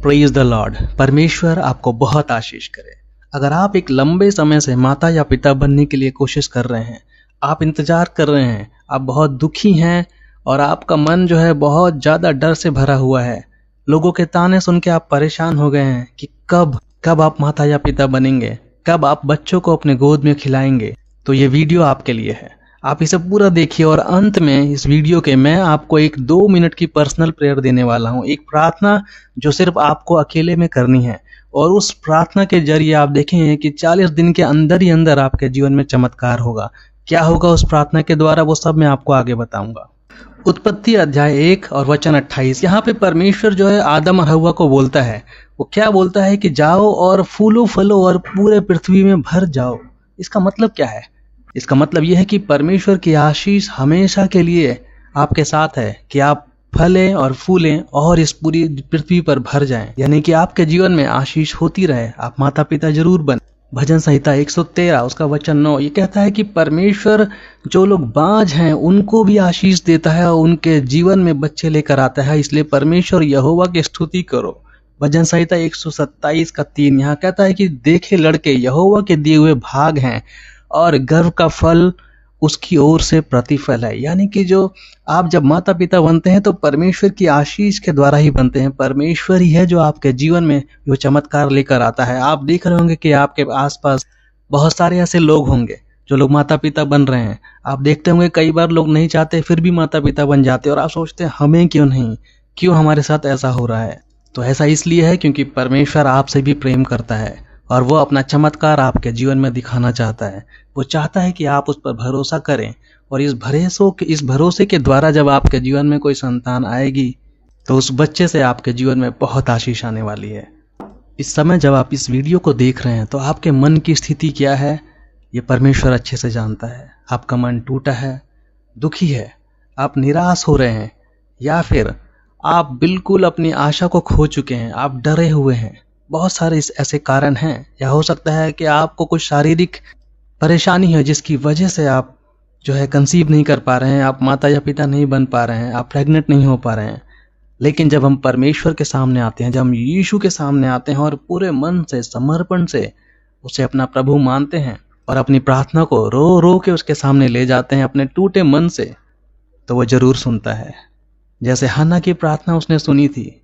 Praise the Lord. परमेश्वर आपको बहुत आशीष करे। अगर आप एक लंबे समय से माता या पिता बनने के लिए कोशिश कर रहे हैं, आप इंतजार कर रहे हैं, आप बहुत दुखी हैं और आपका मन जो है बहुत ज़्यादा डर से भरा हुआ है, लोगों के ताने सुन के आप परेशान हो गए हैं कि कब आप माता या पिता बनेंगे, कब आप बच्चों को अपने गोद में खिलाएंगे, तो ये वीडियो आपके लिए है। आप इसे पूरा देखिए और अंत में इस वीडियो के मैं आपको एक 2 मिनट की पर्सनल प्रेयर देने वाला हूँ, एक प्रार्थना जो सिर्फ आपको अकेले में करनी है। और उस प्रार्थना के जरिए आप देखेंगे कि 40 दिन के अंदर ही अंदर आपके जीवन में चमत्कार होगा। क्या होगा उस प्रार्थना के द्वारा, वो सब मैं आपको आगे बताऊंगा। उत्पत्ति अध्याय 1 और वचन 28, यहाँ पे परमेश्वर जो है आदम और हव्वा को बोलता है। वो क्या बोलता है कि जाओ और फूलो फलो और पूरे पृथ्वी में भर जाओ। इसका मतलब क्या है? इसका मतलब यह है कि परमेश्वर की आशीष हमेशा के लिए आपके साथ है कि आप फलें और फूलें और इस पूरी पृथ्वी पर भर जाएं, यानी कि आपके जीवन में आशीष होती रहे। आप माता पिता जरूर बने। भजन संहिता 113 उसका वचन 9 ये कहता है कि परमेश्वर जो लोग बांझ हैं उनको भी आशीष देता है और उनके जीवन में बच्चे लेकर आता है। इसलिए परमेश्वर यहोवा की स्तुति करो। भजन संहिता 127 का 3 यहाँ कहता है कि देखे लड़के यहोवा के दिए हुए भाग हैं और गर्व का फल उसकी ओर से प्रतिफल है। यानी कि जो आप जब माता पिता बनते हैं तो परमेश्वर की आशीष के द्वारा ही बनते हैं। परमेश्वर ही है जो आपके जीवन में वो चमत्कार लेकर आता है। आप देख रहे होंगे कि आपके आसपास बहुत सारे ऐसे लोग होंगे जो लोग माता पिता बन रहे हैं। आप देखते होंगे कई बार लोग नहीं चाहते फिर भी माता पिता बन जाते हैं और आप सोचते हैं हमें क्यों नहीं, क्यों हमारे साथ ऐसा हो रहा है। तो ऐसा इसलिए है क्योंकि परमेश्वर आपसे भी प्रेम करता है और वो अपना चमत्कार आपके जीवन में दिखाना चाहता है। वो चाहता है कि आप उस पर भरोसा करें और इस भरोसे के द्वारा जब आपके जीवन में कोई संतान आएगी तो उस बच्चे से आपके जीवन में बहुत आशीष आने वाली है। इस समय जब आप इस वीडियो को देख रहे हैं तो आपके मन की स्थिति क्या है ये परमेश्वर अच्छे से जानता है। आपका मन टूटा है, दुखी है, आप निराश हो रहे हैं या फिर आप बिल्कुल अपनी आशा को खो चुके हैं, आप डरे हुए हैं। बहुत सारे ऐसे कारण हैं, या हो सकता है कि आपको कुछ शारीरिक परेशानी है जिसकी वजह से आप जो है कंसीव नहीं कर पा रहे हैं, आप माता या पिता नहीं बन पा रहे हैं, आप प्रेग्नेंट नहीं हो पा रहे हैं। लेकिन जब हम परमेश्वर के सामने आते हैं, जब हम यीशु के सामने आते हैं और पूरे मन से समर्पण से उसे अपना प्रभु मानते हैं और अपनी प्रार्थना को रो रो के उसके सामने ले जाते हैं अपने टूटे मन से, तो वो जरूर सुनता है। जैसे हन्ना की प्रार्थना उसने सुनी थी,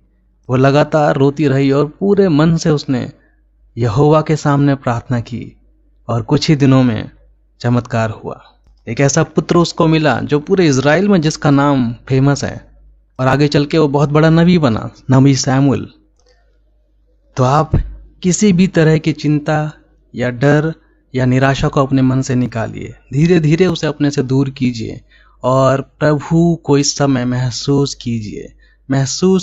वो लगातार रोती रही और पूरे मन से उसने यहोवा के सामने प्रार्थना की और कुछ ही दिनों में चमत्कार हुआ। एक ऐसा पुत्र उसको मिला जो पूरे इज़राइल में जिसका नाम फेमस है और आगे चल के वो बहुत बड़ा नबी बना, नबी शमूएल। तो आप किसी भी तरह की चिंता या डर या निराशा को अपने मन से निकालिए, धीरे धीरे उसे अपने से दूर कीजिए और प्रभु को इस समय महसूस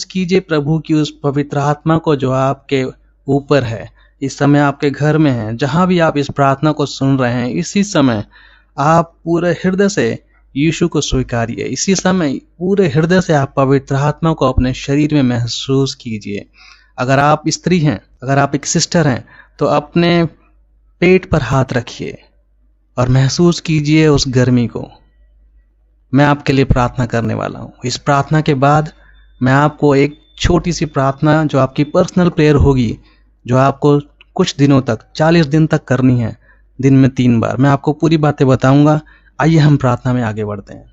कीजिए प्रभु की उस पवित्र आत्मा को जो आपके ऊपर है, इस समय आपके घर में है। जहां भी आप इस प्रार्थना को सुन रहे हैं, इसी समय आप पूरे हृदय से यीशु को स्वीकारिए। इसी समय पूरे हृदय से आप पवित्र आत्मा को अपने शरीर में महसूस कीजिए। अगर आप स्त्री हैं, अगर आप एक सिस्टर हैं, तो अपने पेट पर हाथ रखिए और महसूस कीजिए उस गर्मी को। मैं आपके लिए प्रार्थना करने वाला हूँ। इस प्रार्थना के बाद मैं आपको एक छोटी सी प्रार्थना जो आपकी पर्सनल प्रेयर होगी, जो आपको कुछ दिनों तक 40 दिन तक करनी है, दिन में 3 बार। मैं आपको पूरी बातें बताऊंगा। आइए हम प्रार्थना में आगे बढ़ते हैं।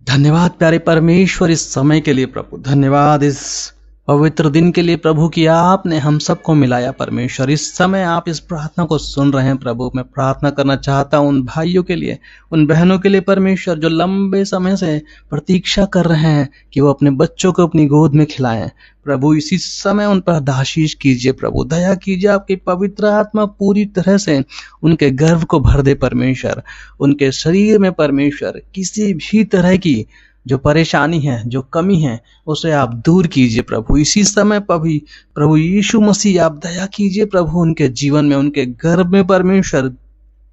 धन्यवाद प्यारे परमेश्वर इस समय के लिए प्रभु, धन्यवाद इस पवित्र दिन के लिए प्रभु कि आपने हम सबको मिलाया। परमेश्वर इस समय आप इस प्रार्थना को सुन रहे हैं प्रभु। मैं प्रार्थना करना चाहता हूं उन भाइयों के लिए, उन बहनों के लिए परमेश्वर जो लंबे समय से प्रतीक्षा कर रहे हैं कि वो अपने बच्चों को अपनी गोद में खिलाएं। प्रभु इसी समय उन पर आशीष कीजिए प्रभु, दया कीजिए। आपकी पवित्र आत्मा पूरी तरह से उनके गर्भ को भर दे परमेश्वर। उनके शरीर में परमेश्वर किसी भी तरह की जो परेशानी है, जो कमी है, उसे आप दूर कीजिए प्रभु। इसी समय प्रभु यीशु मसीह आप दया कीजिए प्रभु उनके जीवन में, उनके गर्भ में परमेश्वर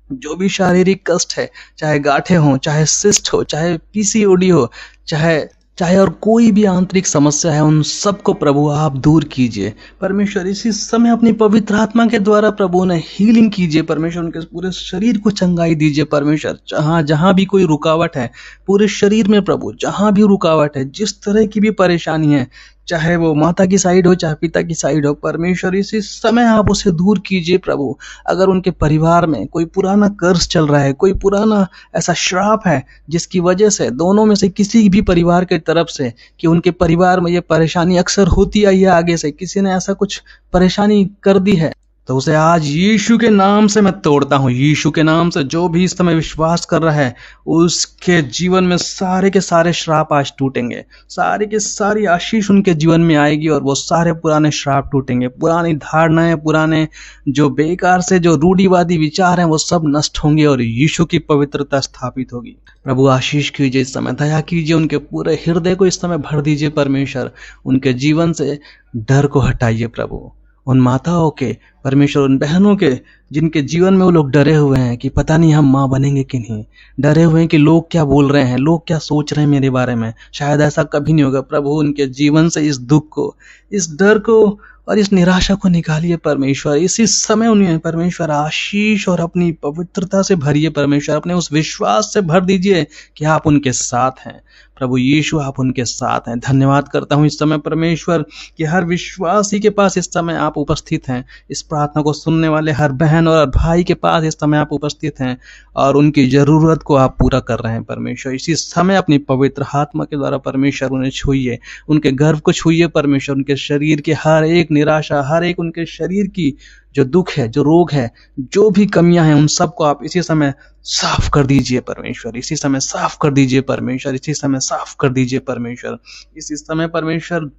जो भी शारीरिक कष्ट है, चाहे गांठें हो, चाहे सिस्ट हो, चाहे पीसीओडी हो, चाहे और कोई भी आंतरिक समस्या है, उन सबको प्रभु आप दूर कीजिए परमेश्वर। इसी समय अपनी पवित्र आत्मा के द्वारा प्रभु उन्हें हीलिंग कीजिए परमेश्वर। उनके पूरे शरीर को चंगाई दीजिए परमेश्वर। जहां भी कोई रुकावट है पूरे शरीर में प्रभु, जहां भी रुकावट है, जिस तरह की भी परेशानी है, चाहे वो माता की साइड हो चाहे पिता की साइड हो, परमेश्वर इसी समय आप उसे दूर कीजिए प्रभु। अगर उनके परिवार में कोई पुराना कर्ज चल रहा है, कोई पुराना ऐसा श्राप है जिसकी वजह से दोनों में से किसी भी परिवार की तरफ से, कि उनके परिवार में ये परेशानी अक्सर होती आई है, आगे से किसी ने ऐसा कुछ परेशानी कर दी है, तो उसे आज यीशु के नाम से मैं तोड़ता हूँ। यीशु के नाम से जो भी इस समय विश्वास कर रहा है उसके जीवन में सारे के सारे श्राप आज टूटेंगे, सारी की सारी आशीष उनके जीवन में आएगी और वो सारे पुराने श्राप टूटेंगे, पुरानी धारणाएं, पुराने जो बेकार से जो रूढ़िवादी विचार हैं वो सब नष्ट होंगे और यीशु की पवित्रता स्थापित होगी। प्रभु आशीष कीजिए, इस समय दया कीजिए, उनके पूरे हृदय को इस समय भर दीजिए परमेश्वर। उनके जीवन से डर को हटाइए प्रभु। उन माताओं के परमेश्वर, उन बहनों के जिनके जीवन में वो लोग डरे हुए हैं कि पता नहीं हम माँ बनेंगे कि नहीं, डरे हुए हैं कि लोग क्या बोल रहे हैं, लोग क्या सोच रहे हैं मेरे बारे में, शायद ऐसा कभी नहीं होगा। प्रभु उनके जीवन से इस दुख को, इस डर को और इस निराशा को निकालिए परमेश्वर। इसी समय उन्हें परमेश्वर आशीष और अपनी पवित्रता से भरिए परमेश्वर, अपने उस विश्वास से भर दीजिए कि आप उनके साथ हैं। प्रभु यीशु आप उनके साथ हैं। धन्यवाद करता हूँ इस समय परमेश्वर कि हर विश्वासी के पास इस समय आप उपस्थित हैं। इस प्रार्थना को सुनने वाले हर बहन और भाई के पास इस समय आप उपस्थित हैं और उनकी जरूरत को आप पूरा कर रहे हैं परमेश्वर। इसी समय अपनी पवित्र आत्मा के द्वारा परमेश्वर उन्हें छूइए, उनके गर्भ को छूइए परमेश्वर, उनके शरीर के हर एक निराशा, हर एक उनके शरीर की जो दुख है, जो रोग है, जो भी कमियां हैं, उन सबको आप इसी समय साफ कर दीजिए परमेश्वर। इसी समय साफ कर दीजिए परमेश्वर। इसी समय साफ कर दीजिए परमेश्वर। इसी समय परमेश्वर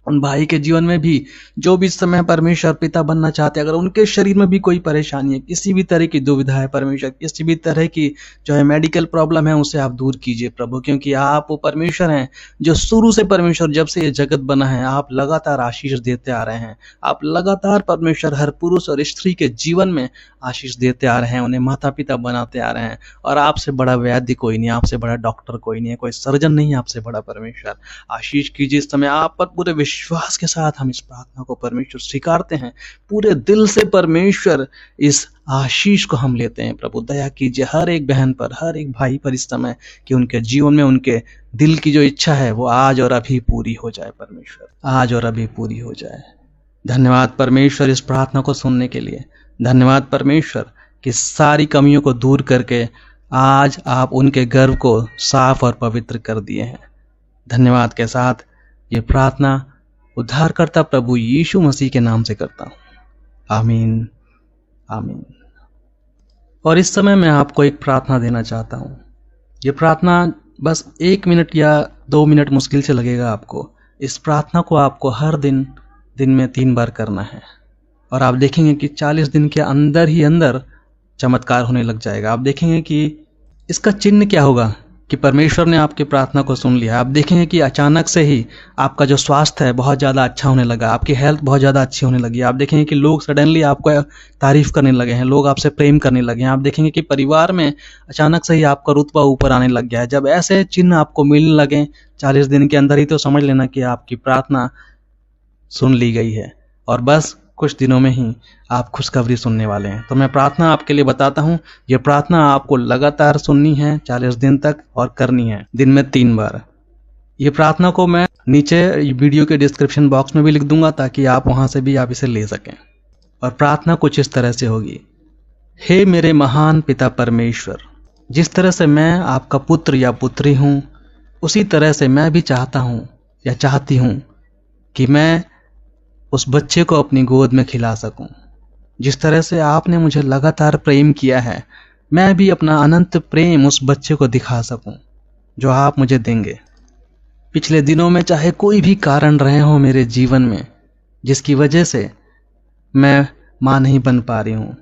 उन भाई के जीवन में भी जो भी इस समय परमेश्वर पिता बनना चाहते हैं, अगर उनके शरीर में भी कोई परेशानी है, किसी भी तरह की दुविधा है परमेश्वर, किसी भी तरह की जो है मेडिकल प्रॉब्लम है, उसे आप दूर कीजिए प्रभु, क्योंकि आप वो परमेश्वर हैं जो शुरू से परमेश्वर, जब से ये जगत बना है, आप लगातार आशीष देते आ रहे हैं। आप लगातार परमेश्वर हर पुरुष और स्त्री के जीवन में आशीष देते आ रहे हैं, उन्हें माता पिता बनाते आ रहे हैं। और आपसे बड़ा वैद्य कोई नहीं, आपसे बड़ा डॉक्टर कोई नहीं है, कोई सर्जन नहीं है आपसे बड़ा परमेश्वर। आशीष कीजिए इस समय। आप पर पूरे विश्वास के साथ हम इस प्रार्थना को परमेश्वर स्वीकारते हैं, पूरे दिल से परमेश्वर इस आशीष को हम लेते हैं। प्रभु दया कीजिए हर एक बहन पर, हर एक भाई पर इस समय, कि उनके जीवन में उनके दिल की जो इच्छा है वो आज और अभी पूरी हो जाए परमेश्वर, आज और अभी पूरी हो जाए। धन्यवाद परमेश्वर इस प्रार्थना को सुनने के लिए। धन्यवाद परमेश्वर कि सारी कमियों को दूर करके आज आप उनके गर्भ को साफ और पवित्र कर दिए हैं। धन्यवाद के साथ ये प्रार्थना उद्धारकर्ता प्रभु यीशु मसीह के नाम से करता हूँ, आमीन आमीन। और इस समय मैं आपको एक प्रार्थना देना चाहता हूँ। ये प्रार्थना बस 1 मिनट या 2 मिनट मुश्किल से लगेगा आपको। इस प्रार्थना को आपको हर दिन में 3 बार करना है और आप देखेंगे कि 40 दिन के अंदर ही अंदर चमत्कार होने लग जाएगा। आप देखेंगे कि इसका चिन्ह क्या होगा कि परमेश्वर ने आपकी प्रार्थना को सुन लिया। आप देखेंगे कि अचानक से ही आपका जो स्वास्थ्य है बहुत ज़्यादा अच्छा होने लगा, आपकी हेल्थ बहुत ज़्यादा अच्छी होने लगी। आप देखेंगे कि लोग सडनली आपको तारीफ करने लगे हैं, लोग आपसे प्रेम करने लगे हैं। आप देखेंगे कि परिवार में अचानक से ही आपका रुतबा ऊपर आने लग गया है। जब ऐसे चिन्ह आपको मिलने लगे 40 दिन के अंदर ही, तो समझ लेना कि आपकी प्रार्थना सुन ली गई है और बस कुछ दिनों में ही आप खुशखबरी सुनने वाले हैं। तो मैं प्रार्थना आपके लिए बताता हूँ। ये प्रार्थना आपको लगातार सुननी है 40 दिन तक और करनी है दिन में 3 बार। ये प्रार्थना को मैं नीचे वीडियो के डिस्क्रिप्शन बॉक्स में भी लिख दूंगा ताकि आप वहां से भी आप इसे ले सकें। और प्रार्थना कुछ इस तरह से होगी। हे मेरे महान पिता परमेश्वर, जिस तरह से मैं आपका पुत्र या पुत्री हूँ, उसी तरह से मैं भी चाहता हूँ या चाहती हूँ कि मैं उस बच्चे को अपनी गोद में खिला सकूं। जिस तरह से आपने मुझे लगातार प्रेम किया है, मैं भी अपना अनंत प्रेम उस बच्चे को दिखा सकूं जो आप मुझे देंगे। पिछले दिनों में चाहे कोई भी कारण रहे हो मेरे जीवन में जिसकी वजह से मैं माँ नहीं बन पा रही हूँ,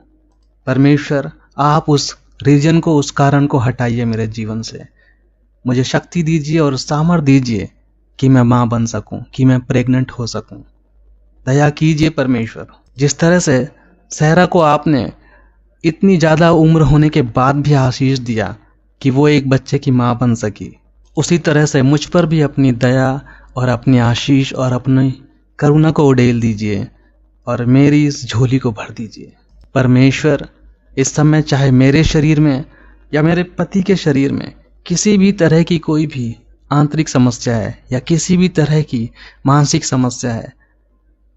परमेश्वर आप उस रीजन को, उस कारण को हटाइए मेरे जीवन से। मुझे शक्ति दीजिए और सामर्थ्य दीजिए कि मैं माँ बन सकूं, कि मैं प्रेग्नेंट हो सकूं। दया कीजिए परमेश्वर। जिस तरह से सहरा को आपने इतनी ज़्यादा उम्र होने के बाद भी आशीष दिया कि वो एक बच्चे की माँ बन सकी, उसी तरह से मुझ पर भी अपनी दया और अपनी आशीष और अपनी करुणा को उड़ेल दीजिए और मेरी इस झोली को भर दीजिए। परमेश्वर इस समय चाहे मेरे शरीर में या मेरे पति के शरीर में किसी भी तरह की कोई भी आंतरिक समस्या है या किसी भी तरह की मानसिक समस्या है,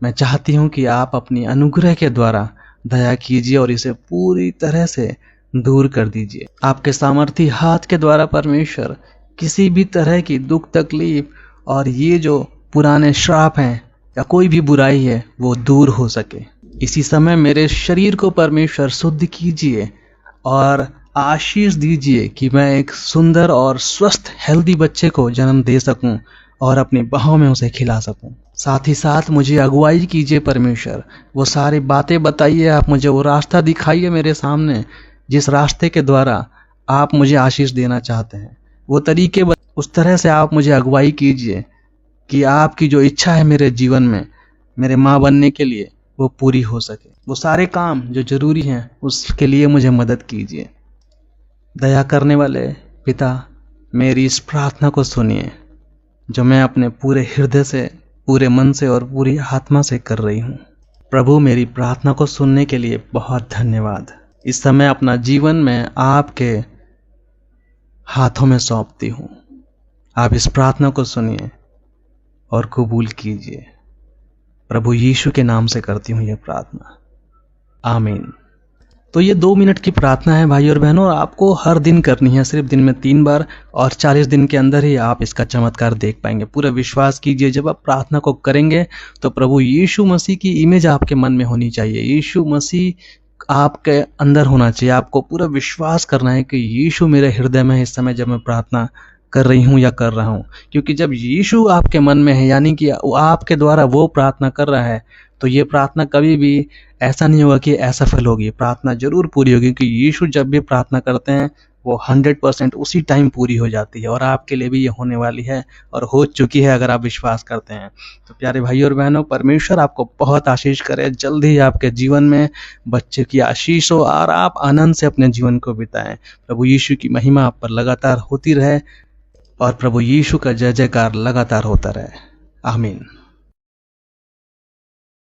मैं चाहती हूं कि आप अपनी अनुग्रह के द्वारा दया कीजिए और इसे पूरी तरह से दूर कर दीजिए। आपके सामर्थी हाथ के द्वारा परमेश्वर किसी भी तरह की दुख तकलीफ और ये जो पुराने श्राप हैं या कोई भी बुराई है वो दूर हो सके। इसी समय मेरे शरीर को परमेश्वर शुद्ध कीजिए और आशीष दीजिए कि मैं एक सुंदर और स्वस्थ हेल्दी बच्चे को जन्म दे सकूं और अपनी बाहों में उसे खिला सकूं। साथ ही साथ मुझे अगुवाई कीजिए परमेश्वर, वो सारी बातें बताइए, आप मुझे वो रास्ता दिखाइए मेरे सामने जिस रास्ते के द्वारा आप मुझे आशीष देना चाहते हैं। वो तरीके उस तरह से आप मुझे अगुवाई कीजिए कि आपकी जो इच्छा है मेरे जीवन में मेरे माँ बनने के लिए वो पूरी हो सके। वो सारे काम जो जरूरी हैं उसके लिए मुझे मदद कीजिए। दया करने वाले पिता, मेरी इस प्रार्थना को सुनिए जो मैं अपने पूरे हृदय से, पूरे मन से और पूरी आत्मा से कर रही हूँ। प्रभु, मेरी प्रार्थना को सुनने के लिए बहुत धन्यवाद। इस समय अपना जीवन मैं आपके हाथों में सौंपती हूँ। आप इस प्रार्थना को सुनिए और कबूल कीजिए। प्रभु यीशु के नाम से करती हूँ यह प्रार्थना, आमीन। तो ये 2 मिनट की प्रार्थना है भाई और बहनों, आपको हर दिन करनी है, सिर्फ दिन में 3 बार, और 40 दिन के अंदर ही आप इसका चमत्कार देख पाएंगे। पूरा विश्वास कीजिए, जब आप प्रार्थना को करेंगे तो प्रभु यीशु मसीह की इमेज आपके मन में होनी चाहिए। यीशु मसीह आपके अंदर होना चाहिए। आपको पूरा विश्वास करना है कि यीशु मेरे हृदय में है इस समय जब मैं प्रार्थना कर रही हूँ या कर रहा हूँ। क्योंकि जब यीशु आपके मन में है, यानी कि आपके द्वारा वो प्रार्थना कर रहा है, तो ये प्रार्थना कभी भी ऐसा नहीं होगा कि असफल होगी। प्रार्थना जरूर पूरी होगी, क्योंकि यीशु जब भी प्रार्थना करते हैं वो 100% उसी टाइम पूरी हो जाती है। और आपके लिए भी ये होने वाली है और हो चुकी है अगर आप विश्वास करते हैं। तो प्यारे भाई और बहनों, परमेश्वर आपको बहुत आशीष करे। जल्द ही आपके जीवन में बच्चे की आशीष हो और आप आनंद से अपने जीवन को बिताएं। प्रभु यीशु की महिमा आप पर लगातार होती रहे और प्रभु यीशु का जय जयकार लगातार होता रहे, आमीन।